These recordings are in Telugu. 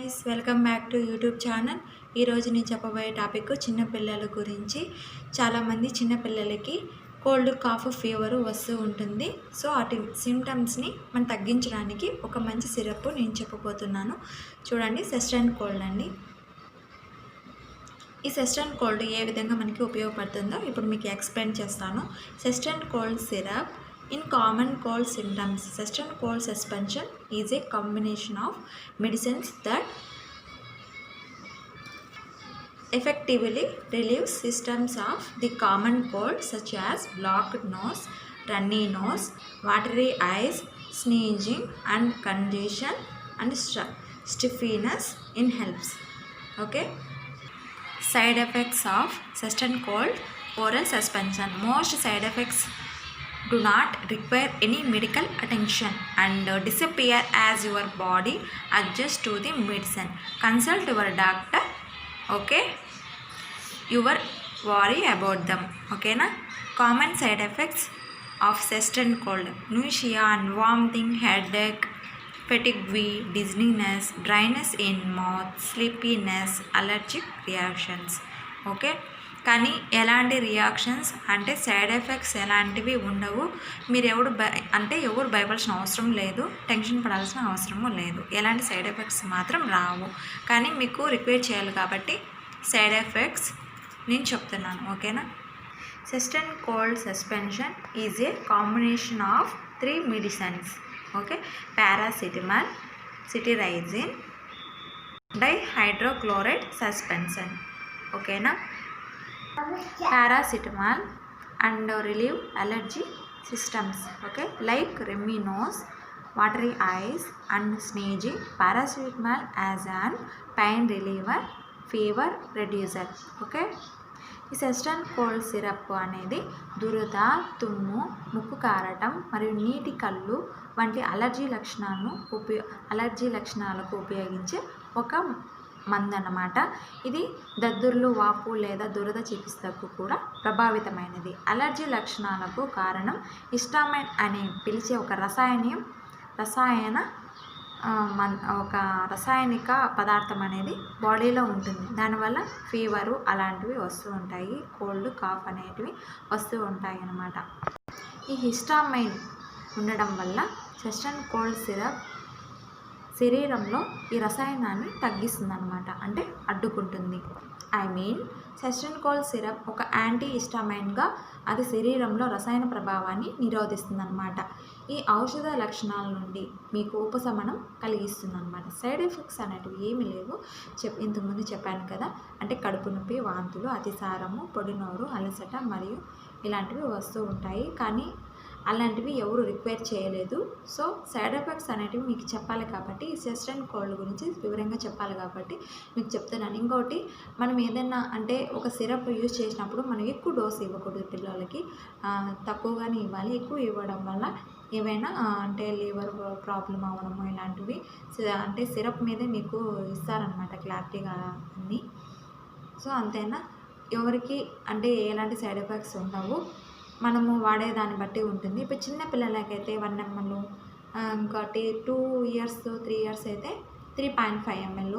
Guys, welcome back to YouTube channel. ఈరోజు నేను చెప్పబోయే టాపిక్ చిన్నపిల్లల గురించి. చాలామంది చిన్నపిల్లలకి కోల్డ్, కాఫ్, ఫీవర్ వస్తూ ఉంటుంది. సో అటు సిమ్టమ్స్ని మనం తగ్గించడానికి ఒక మంచి సిరప్ నేను చెప్పబోతున్నాను. చూడండి, సెస్టన్ కోల్డ్ అండి. ఈ సెస్టన్ కోల్డ్ ఏ విధంగా మనకి ఉపయోగపడుతుందో ఇప్పుడు మీకు ఎక్స్ప్లెయిన్ చేస్తాను. Cheston cold syrup in common cold symptoms. Seasonal cold suspension is a combination of medicines that effectively relieves symptoms of the common cold such as blocked nose, runny nose, watery eyes, sneezing and congestion and stuffiness in helps. Okay. Side effects of seasonal cold oral suspension. Most side effects do not require any medical attention and disappear as your body adjusts to the medicine. Consult your doctor. Okay, you will worry about them. Okay na. Common side effects of seasonal cold: nausea and vomiting, headache, fatigue, dizziness, dryness in mouth, sleepiness, allergic reactions. Okay, కానీ ఎలాంటి రియాక్షన్స్ అంటే సైడ్ ఎఫెక్ట్స్ ఎలాంటివి ఉండవు. మీరు ఎవరు భయపడాల్సిన అవసరం లేదు, టెన్షన్ పడాల్సిన అవసరము లేదు. ఎలాంటి సైడ్ ఎఫెక్ట్స్ మాత్రం రావు. కానీ మీకు రిక్వైర్ చేయాలి కాబట్టి సైడ్ ఎఫెక్ట్స్ నేను చెప్తున్నాను. ఓకేనా. Cheston cold suspension is a combination of 3 medicines. Okay. Paracetamol, cetirizine, dihydrochloride suspension. ఓకేనా. Paracetamol and relieve allergy symptoms. Okay, like runny nose, watery eyes and sneezing. Paracetamol as an pain reliever, fever reducer. Okay. ఈ సెస్టన్ కోల్డ్ సిరప్ అనేది దురద, తుమ్ము, ముక్కు కారటం మరియు నీటి కళ్ళు వంటి అలర్జీ లక్షణాలకు ఉపయోగించే ఒక మందు అన్నమాట. ఇది దద్దుర్లు, వాపు లేదా దురద చికిత్సకు కూడా ప్రభావితమైనది. అలర్జీ లక్షణాలకు కారణం హిస్టామైన్ అని పిలిచే ఒక రసాయనిక పదార్థం అనేది బాడీలో ఉంటుంది. దానివల్ల ఫీవరు అలాంటివి వస్తూ ఉంటాయి, కోల్డ్, కాఫ్ అనేటివి వస్తూ ఉంటాయి అన్నమాట. ఈ హిస్టామైన్ ఉండడం వల్ల సెస్టన్ కోల్డ్ సిరప్ శరీరంలో ఈ రసాయనాన్ని తగ్గిస్తుంది అనమాట, అంటే అడ్డుకుంటుంది. సెస్టన్ కోల్డ్ సిరప్ ఒక యాంటీ హిస్టామైన్గా అది శరీరంలో రసాయన ప్రభావాన్ని నిరోధిస్తుంది అనమాట. ఈ ఔషధ లక్షణాల నుండి మీకు ఉపశమనం కలిగిస్తుంది అనమాట. సైడ్ ఎఫెక్ట్స్ అనేటివి ఏమీ లేవు. ఇంతకుముందు చెప్పాను కదా, అంటే కడుపు నొప్పి, వాంతులు, అతిసారము, పొడి నోరు, అలసట మరియు ఇలాంటివి వస్తూ ఉంటాయి. కానీ అలాంటివి ఎవరు రిక్వైర్ చేయలేదు. సో సైడ్ ఎఫెక్ట్స్ అనేటివి మీకు చెప్పాలి కాబట్టి, ఈ సెస్టన్ కోల్డ్ గురించి వివరంగా చెప్పాలి కాబట్టి మీకు చెప్తున్నాను. ఇంకోటి, మనం ఏదైనా అంటే ఒక సిరప్ యూజ్ చేసినప్పుడు మనం ఎక్కువ డోస్ ఇవ్వకూడదు పిల్లలకి, తక్కువగానే ఇవ్వాలి. ఎక్కువ ఇవ్వడం వల్ల ఏవైనా అంటే లివర్ ప్రాబ్లం అవ్వడము ఇలాంటివి అంటే సిరప్ మీదే మీకు ఇస్తారనమాట క్లారిటీగా అన్నీ. సో అంతేనా, ఎవరికి అంటే ఎలాంటి సైడ్ ఎఫెక్ట్స్ ఉండవు. మనము వాడేదాన్ని బట్టి ఉంటుంది. ఇప్పుడు చిన్న పిల్లలకైతే 1 ml, ఇంకోటి 2 years 3 years అయితే 3.5 ml,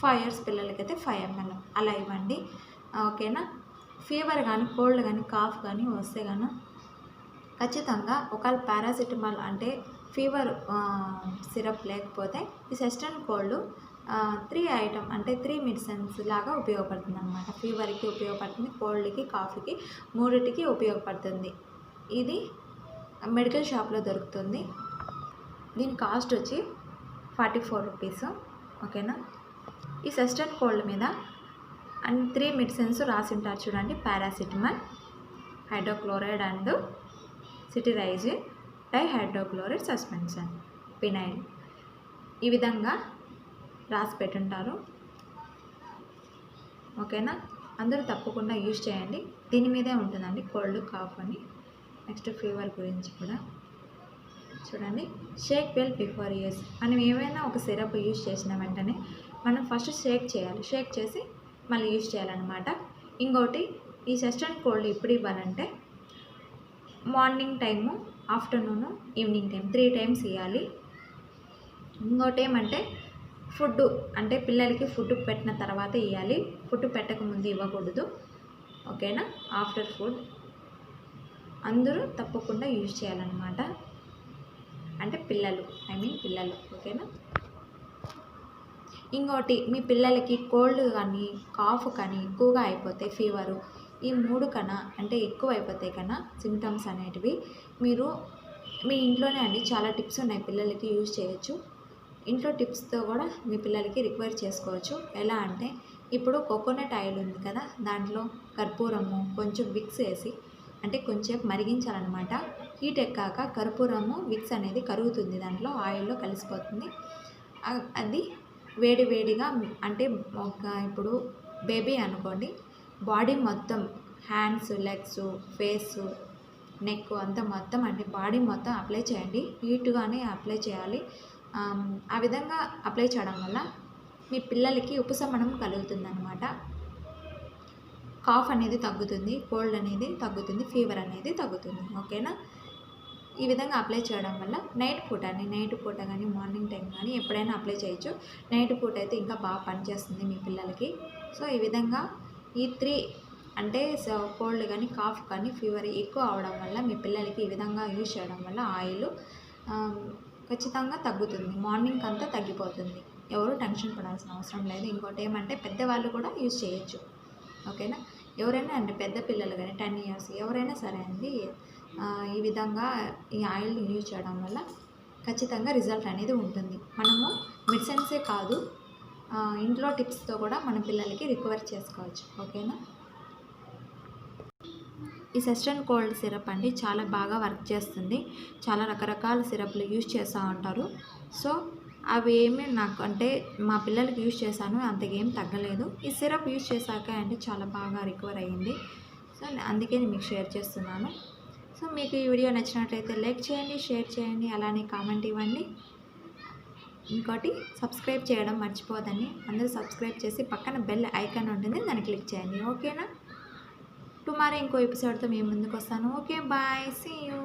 5 years పిల్లలకైతే 5 ml అలా ఇవ్వండి. ఓకేనా. ఫీవర్ కానీ, కోల్డ్ కానీ, కాఫ్ కానీ వస్తే కానీ ఖచ్చితంగా ఒకవేళ పారాసిటమాల్ అంటే ఫీవర్ సిరప్ లేకపోతే ఈ సెస్టన్ కోల్డ్ 3 మెడిసిన్స్ లాగా ఉపయోగపడుతుంది అనమాట. ఫీవర్కి ఉపయోగపడుతుంది, కోల్డ్కి, కాఫీకి, మూడిటికి ఉపయోగపడుతుంది. ఇది మెడికల్ షాప్లో దొరుకుతుంది. దీని కాస్ట్ వచ్చి 44 రూపీస్. ఓకేనా. ఈ సెస్టన్ కోల్డ్ మీద 3 మెడిసిన్స్ రాసి ఉంటారు చూడండి. Paracetamol, hydrochloride and cetirizine, dihydrochloride suspension, phenyl, ఈ విధంగా రాసి పెట్టుంటారు. ఓకేనా. అందరూ తప్పకుండా యూజ్ చేయండి. దీని మీదే ఉంటుందండి కోల్డ్, కాఫ్ అని. నెక్స్ట్ ఫీవర్ గురించి కూడా చూడండి. Shake well before use. మనం ఏమైనా ఒక సిరప్ యూజ్ చేసిన వెంటనే మనం ఫస్ట్ షేక్ చేయాలి. షేక్ చేసి మళ్ళీ యూజ్ చేయాలన్నమాట. ఇంకోటి, ఈ సెస్టన్ కోల్డ్ ఇప్పుడు ఇవ్వాలంటే morning time, afternoon, evening time 3 times ఇవ్వాలి. ఇంకోటి ఏమంటే ఫుడ్ అంటే పిల్లలకి ఫుడ్ పెట్టిన తర్వాత ఇవ్వాలి, ఫుడ్ పెట్టకముందు ఇవ్వకూడదు. ఓకేనా? ఆఫ్టర్ ఫుడ్ అందరూ తప్పకుండా యూజ్ చేయాలన్నమాట. అంటే పిల్లలు పిల్లలు. ఓకేనా? ఇంకోటి, మీ పిల్లలకి కోల్డ్ కానీ కాఫ్ కానీ ఎక్కువగా అయిపోతే ఫీవరు, ఈ 3 కన్నా అంటే ఎక్కువ అయిపోతాయి కన్నా సిమ్టమ్స్ అనేటివి, మీరు మీ ఇంట్లోనే చాలా టిప్స్ ఉన్నాయి పిల్లలకి యూజ్ చేయొచ్చు. ఇంట్లో టిప్స్తో కూడా మీ పిల్లలకి రికవర్ చేసుకోవచ్చు. ఎలా అంటే, ఇప్పుడు కోకోనట్ ఆయిల్ ఉంది కదా, దాంట్లో కర్పూరము కొంచెం విక్స్ వేసి అంటే కొంచెం మరిగించాలన్నమాట. హీట్ ఎక్కాక కర్పూరము విక్స్ అనేది కరుగుతుంది, దాంట్లో ఆయిల్లో కలిసిపోతుంది. అది వేడి వేడిగా అంటే ఇప్పుడు బేబీ అనుకోండి, బాడీ మొత్తం హ్యాండ్స్, లెగ్స్, ఫేసు, నెక్ అంతా మొత్తం బాడీ మొత్తం అప్లై చేయండి. హీట్గానే అప్లై చేయాలి. ఆ విధంగా అప్లై చేయడం వల్ల మీ పిల్లలకి ఉపశమనం కలుగుతుందన్నమాట. కాఫ్ అనేది తగ్గుతుంది, కోల్డ్ అనేది తగ్గుతుంది, ఫీవర్ అనేది తగ్గుతుంది. ఓకేనా? ఈ విధంగా అప్లై చేయడం వల్ల నైట్ పూట కానీ మార్నింగ్ టైం కానీ ఎప్పుడైనా అప్లై చేయొచ్చు. నైట్ పూట అయితే ఇంకా బాగా పనిచేస్తుంది మీ పిల్లలకి. సో ఈ విధంగా ఈ 3 అంటే కోల్డ్ కానీ కాఫ్ కానీ ఫీవర్ ఎక్కువ అవడం వల్ల మీ పిల్లలకి ఈ విధంగా యూజ్ చేయడం వల్ల ఆయిల్ ఖచ్చితంగా తగ్గుతుంది. మార్నింగ్ అంతా తగ్గిపోతుంది. ఎవరు టెన్షన్ పడాల్సిన అవసరం లేదు. ఇంకోటి ఏమంటే, పెద్దవాళ్ళు కూడా యూజ్ చేయొచ్చు. ఓకేనా? ఎవరైనా పెద్ద పిల్లలు కానీ 10 ఇయర్స్ ఎవరైనా సరే ఈ విధంగా ఈ ఆయిల్ని యూజ్ చేయడం వల్ల ఖచ్చితంగా రిజల్ట్ అనేది ఉంటుంది. మనము మెడిసిన్సే కాదు, ఇంట్లో టిప్స్తో కూడా మన పిల్లలకి రికవర్ చేసుకోవచ్చు. ఓకేనా? ఈ సెస్టన్ కోల్డ్ సిరప్ చాలా బాగా వర్క్ చేస్తుంది. చాలా రకరకాల సిరప్లు యూజ్ చేస్తూ ఉంటారు. సో అవి నాకు మా పిల్లలకి యూజ్ చేశాను, అంతకేం తగ్గలేదు. ఈ సిరప్ యూజ్ చేశాక చాలా బాగా రికవర్ అయ్యింది. సో అందుకే నేను మీకు షేర్ చేస్తున్నాను. సో మీకు ఈ వీడియో నచ్చినట్లయితే లైక్ చేయండి, షేర్ చేయండి, అలానే కామెంట్ ఇవ్వండి. ఇంకోటి, సబ్స్క్రైబ్ చేయడం మర్చిపోదండి. అందరూ సబ్స్క్రైబ్ చేసి పక్కన బెల్ ఐకాన్ ఉంటుంది, దాన్ని క్లిక్ చేయండి. ఓకేనా? టుమారో ఇంకో ఎపిసోడ్తో మేము ముందుకు వస్తాను. Okay, bye, see you.